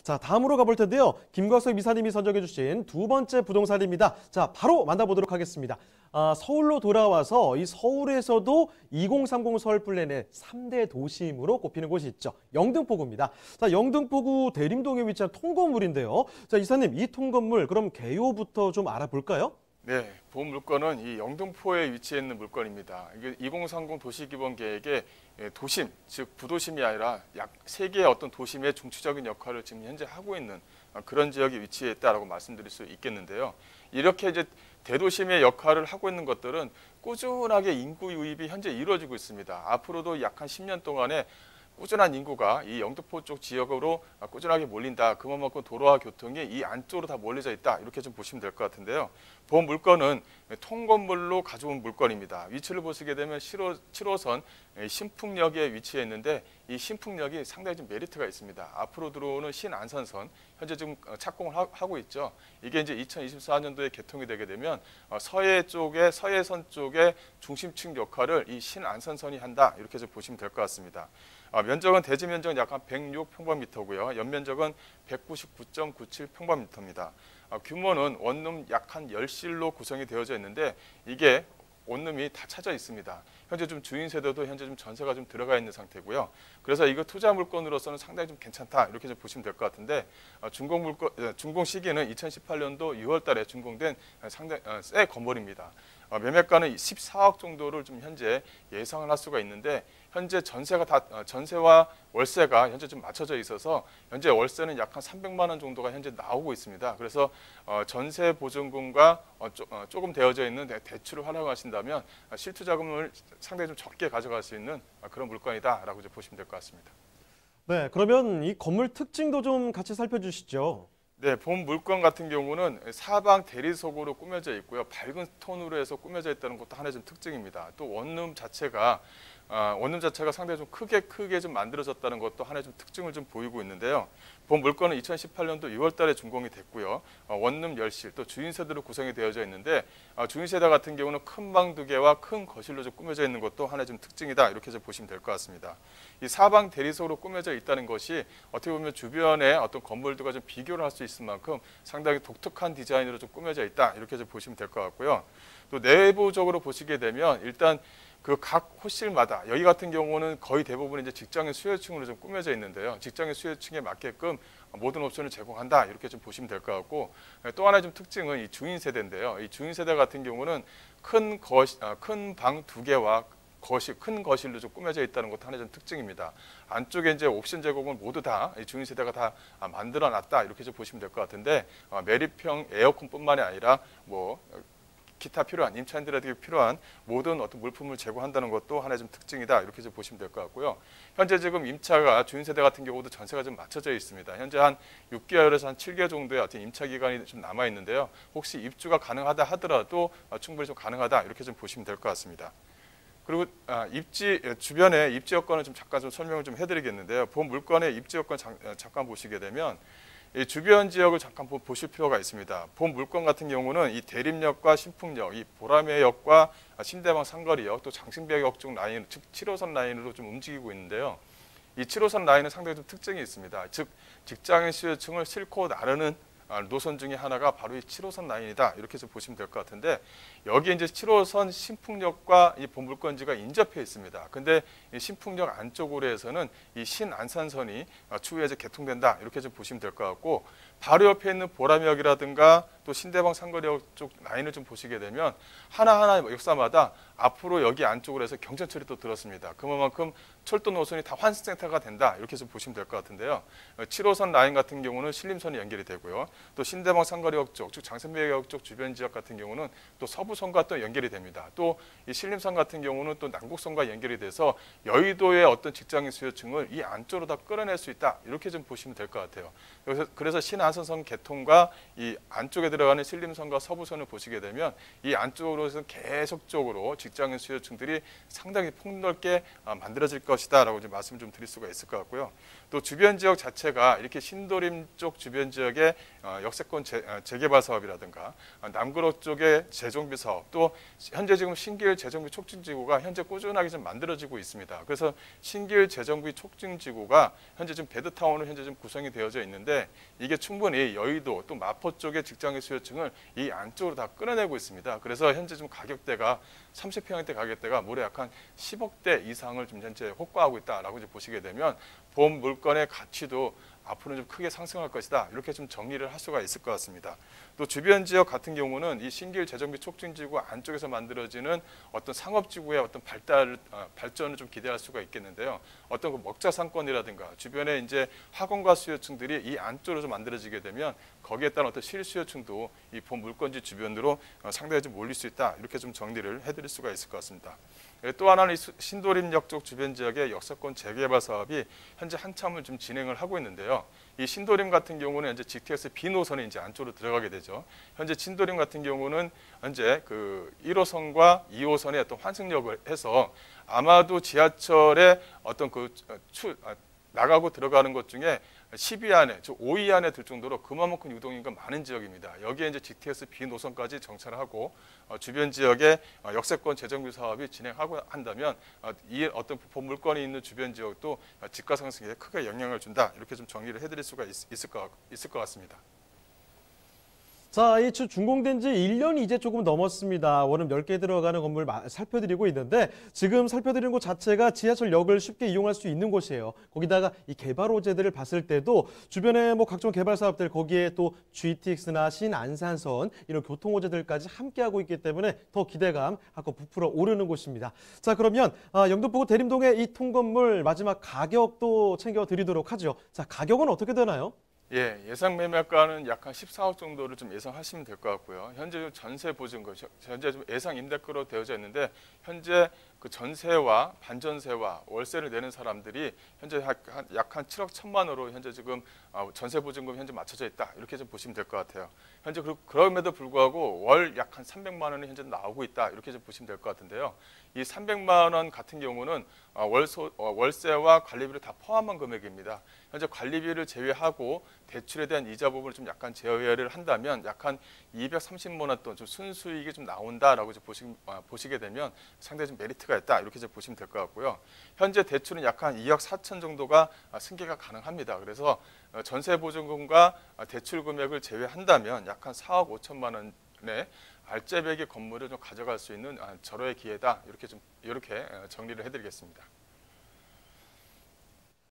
자, 다음으로 가볼 텐데요. 김광석 이사님이 선정해 주신 두 번째 부동산입니다. 자, 바로 만나보도록 하겠습니다. 서울로 돌아와서 이 서울에서도 2030 서울 플랜의 3대 도심으로 꼽히는 곳이 있죠. 영등포구입니다. 자, 영등포구 대림동에 위치한 통건물인데요. 자, 이사님, 이 통건물 그럼 개요부터 좀 알아볼까요? 네, 본 물건은 이 영등포에 위치해 있는 물건입니다. 이게 2030 도시기본계획의 도심, 즉 부도심이 아니라 약 3개의 어떤 도심의 중추적인 역할을 지금 현재 하고 있는 그런 지역에 위치해 있다라고 말씀드릴 수 있겠는데요. 이렇게 이제 대도심의 역할을 하고 있는 것들은 꾸준하게 인구 유입이 현재 이루어지고 있습니다. 앞으로도 약 한 10년 동안에 꾸준한 인구가 이 영등포 쪽 지역으로 꾸준하게 몰린다. 그만큼 도로와 교통이 이 안쪽으로 다 몰려져 있다. 이렇게 좀 보시면 될 것 같은데요. 본 물건은 통건물로 가져온 물건입니다. 위치를 보시게 되면 7호선 신풍역에 위치해 있는데 이 신풍역이 상당히 좀 메리트가 있습니다. 앞으로 들어오는 신안산선 현재 지금 착공을 하고 있죠. 이게 이제 2024년도에 개통이 되게 되면 서해선 쪽의 중심층 역할을 이 신안산선이 한다. 이렇게 좀 보시면 될 것 같습니다. 면적은 대지 면적은 약 한 106평방미터고요. 연면적은 199.97평방미터입니다. 규모는 원룸 약 한 10실로 구성이 되어져 있는데 이게 원룸이 다 차져 있습니다. 현재 좀 주인 세대도 현재 좀 전세가 좀 들어가 있는 상태고요. 그래서 이거 투자 물건으로서는 상당히 좀 괜찮다 이렇게 좀 보시면 될 것 같은데 준공 시기는 2018년도 6월달에 준공된 상당히 새 건물입니다. 매매가는 14억 정도를 좀 현재 예상을 할 수가 있는데 현재 전세와 월세가 현재 좀 맞춰져 있어서 현재 월세는 약 한 300만 원 정도가 현재 나오고 있습니다. 그래서 전세 보증금과 조금 되어져 있는 대출을 활용하신다면 실투자금을 상당히 좀 적게 가져갈 수 있는 그런 물건이다라고 이제 보시면 될 것 같습니다. 네, 그러면 이 건물 특징도 좀 같이 살펴주시죠. 네, 본 물건 같은 경우는 사방 대리석으로 꾸며져 있고요. 밝은 톤으로 해서 꾸며져 있다는 것도 하나의 좀 특징입니다. 또 원룸 자체가 상당히 좀 크게 좀 만들어졌다는 것도 하나의 좀 특징을 좀 보이고 있는데요. 본 물건은 2018년도 6월달에 준공이 됐고요. 원룸 10실 또 주인 세대로 구성이 되어져 있는데 주인 세대 같은 경우는 큰 방 2개와 큰 거실로 좀 꾸며져 있는 것도 하나의 좀 특징이다 이렇게 좀 보시면 될 것 같습니다. 이 사방 대리석으로 꾸며져 있다는 것이 어떻게 보면 주변의 어떤 건물들과 좀 비교를 할 수 있을 만큼 상당히 독특한 디자인으로 좀 꾸며져 있다 이렇게 좀 보시면 될 것 같고요. 또 내부적으로 보시게 되면 일단 그 각 호실마다 여기 같은 경우는 거의 대부분 이제 직장인 수요층으로 좀 꾸며져 있는데요. 직장인 수요층에 맞게끔 모든 옵션을 제공한다 이렇게 좀 보시면 될 것 같고 또 하나의 좀 특징은 이 주인 세대인데요. 이 주인 세대 같은 경우는 큰 방 2개와 큰 거실로 좀 꾸며져 있다는 것도 하나의 좀 특징입니다. 안쪽에 이제 옵션 제공은 모두 다 주인 세대가 다 만들어 놨다 이렇게 좀 보시면 될 것 같은데 매립형 에어컨뿐만이 아니라 뭐 기타 필요한 임차인들에게 필요한 모든 어떤 물품을 제공한다는 것도 하나의 좀 특징이다 이렇게 좀 보시면 될 것 같고요. 현재 지금 임차가 주인 세대 같은 경우도 전세가 좀 맞춰져 있습니다. 현재 한 6개월에서 한 7개월 정도의 어떤 임차 기간이 좀 남아 있는데요. 혹시 입주가 가능하다 하더라도 충분히 좀 가능하다 이렇게 좀 보시면 될 것 같습니다. 그리고 주변의 입지 여건을 좀 잠깐 좀 설명을 좀 해드리겠는데요. 본 물건의 입지 여건 잠깐 보시게 되면 이 주변 지역을 잠깐 보실 필요가 있습니다. 본 물건 같은 경우는 이 대림역과 신풍역, 이 보라매역과 신대방 상거리역, 또 장신백역 쪽 라인, 즉 7호선 라인으로 좀 움직이고 있는데요. 이 7호선 라인은 상당히 좀 특징이 있습니다. 즉 직장인 수요층을 싣고 나르는 노선 중에 하나가 바로 이 7호선 라인이다 이렇게 좀 보시면 될 것 같은데 여기 이제 7호선 신풍역과 이 본물건지가 인접해 있습니다. 근데 이 신풍역 안쪽으로 해서는 이 신안산선이 추후에 이제 개통된다 이렇게 좀 보시면 될 것 같고 바로 옆에 있는 보람역이라든가 또 신대방 상거리역 쪽 라인을 좀 보시게 되면 하나하나 역사마다 앞으로 여기 안쪽으로 해서 경전철이 또 들었습니다. 그만큼 철도 노선이 다 환승센터가 된다 이렇게 좀 보시면 될 것 같은데요. 7호선 라인 같은 경우는 신림선이 연결이 되고요. 또 신대방 상거리역 쪽, 즉 장선배역 쪽 주변 지역 같은 경우는 또 서부선과 또 연결이 됩니다. 또 이 신림선 같은 경우는 또 남곡선과 연결이 돼서 여의도의 어떤 직장인 수요층을 이 안쪽으로 다 끌어낼 수 있다 이렇게 좀 보시면 될 것 같아요. 그래서 신안산선 개통과 이 안쪽에 들어가는 신림선과 서부선을 보시게 되면 이 안쪽으로서 계속적으로 직장인 수요층들이 상당히 폭넓게 만들어질 것 것이다라고 이제 말씀 좀 드릴 수가 있을 것 같고요. 또 주변 지역 자체가 이렇게 신도림 쪽 주변 지역의 역세권 재개발 사업이라든가 남구로 쪽의 재정비 사업, 또 현재 지금 신길 재정비 촉진지구가 현재 꾸준하게 좀 만들어지고 있습니다. 그래서 신길 재정비 촉진지구가 현재 지금 베드타운으로 현재 좀 구성이 되어져 있는데 이게 충분히 여의도 또 마포 쪽의 직장인 수요층을 이 안쪽으로 다 끌어내고 있습니다. 그래서 현재 좀 가격대가 30평형대 가격대가 무려 약 한 10억대 이상을 좀 현재 호가하고 있다라고 이제 보시게 되면 본 물건의 가치도 앞으로는 좀 크게 상승할 것이다. 이렇게 좀 정리를 할 수가 있을 것 같습니다. 또 주변 지역 같은 경우는 이 신길 재정비 촉진지구 안쪽에서 만들어지는 어떤 상업지구의 어떤 발전을 좀 기대할 수가 있겠는데요. 어떤 그 먹자 상권이라든가 주변에 이제 학원가 수요층들이 이 안쪽으로 좀 만들어지게 되면 거기에 따른 어떤 실수요층도 이 본 물건지 주변으로 상당히 좀 몰릴 수 있다. 이렇게 좀 정리를 해드릴 수가 있을 것 같습니다. 또 하나는 신도림역 쪽 주변 지역의 역세권 재개발 사업이 현재 한참을 좀 진행을 하고 있는데요. 이 신도림 같은 경우는 현재 GTX B 노선이 이제 안쪽으로 들어가게 되죠. 현재 신도림 같은 경우는 현재 그 1호선과 2호선의 어떤 환승역을 해서 아마도 지하철의 어떤 나가고 들어가는 것 중에 10위 안에, 즉 5위 안에 들 정도로 그만큼 유동인구가 많은 지역입니다. 여기에 이제 GTX B 노선까지 정찰하고 주변 지역에 역세권 재정비 사업이 진행하고 한다면 이 어떤 물건이 있는 주변 지역도 집가 상승에 크게 영향을 준다. 이렇게 좀 정리를 해드릴 수가 있을 것 같습니다. 자, 이 준공된 지 1년이 이제 조금 넘었습니다. 원룸 10개 들어가는 건물 살펴드리고 있는데 지금 살펴드리는 곳 자체가 지하철역을 쉽게 이용할 수 있는 곳이에요. 거기다가 이 개발 호재들을 봤을 때도 주변에 뭐 각종 개발 사업들 거기에 또 GTX나 신안산선 이런 교통 호재들까지 함께하고 있기 때문에 더 기대감 하고 부풀어 오르는 곳입니다. 자, 그러면 영등포구 대림동의 이 통건물 마지막 가격도 챙겨드리도록 하죠. 자, 가격은 어떻게 되나요? 예, 예상 매매가는 약 한 14억 정도를 좀 예상하시면 될 것 같고요. 현재 전세 보증금, 현재 좀 예상 임대가로 되어져 있는데 현재 그 전세와 반전세와 월세를 내는 사람들이 현재 약 한 7억 1천만 원으로 현재 지금 전세 보증금 현재 맞춰져 있다. 이렇게 좀 보시면 될 것 같아요. 현재 그럼에도 불구하고 월 약 한 300만 원이 현재 나오고 있다. 이렇게 좀 보시면 될 것 같은데요. 이 300만 원 같은 경우는 월세와 관리비를 다 포함한 금액입니다. 현재 관리비를 제외하고 대출에 대한 이자 부분을 좀 약간 제외를 한다면 약 한 230만 원 돈 좀 순수익이 좀 나온다라고 이제 보시게 되면 상당히 좀 메리트가 있다. 이렇게 이제 보시면 될 것 같고요. 현재 대출은 약 한 2억 4천 정도가 승계가 가능합니다. 그래서 전세 보증금과 대출 금액을 제외한다면 약 한 4억 5천만 원의 알짜배기 건물을 좀 가져갈 수 있는 절호의 기회다. 이렇게 정리를 해드리겠습니다.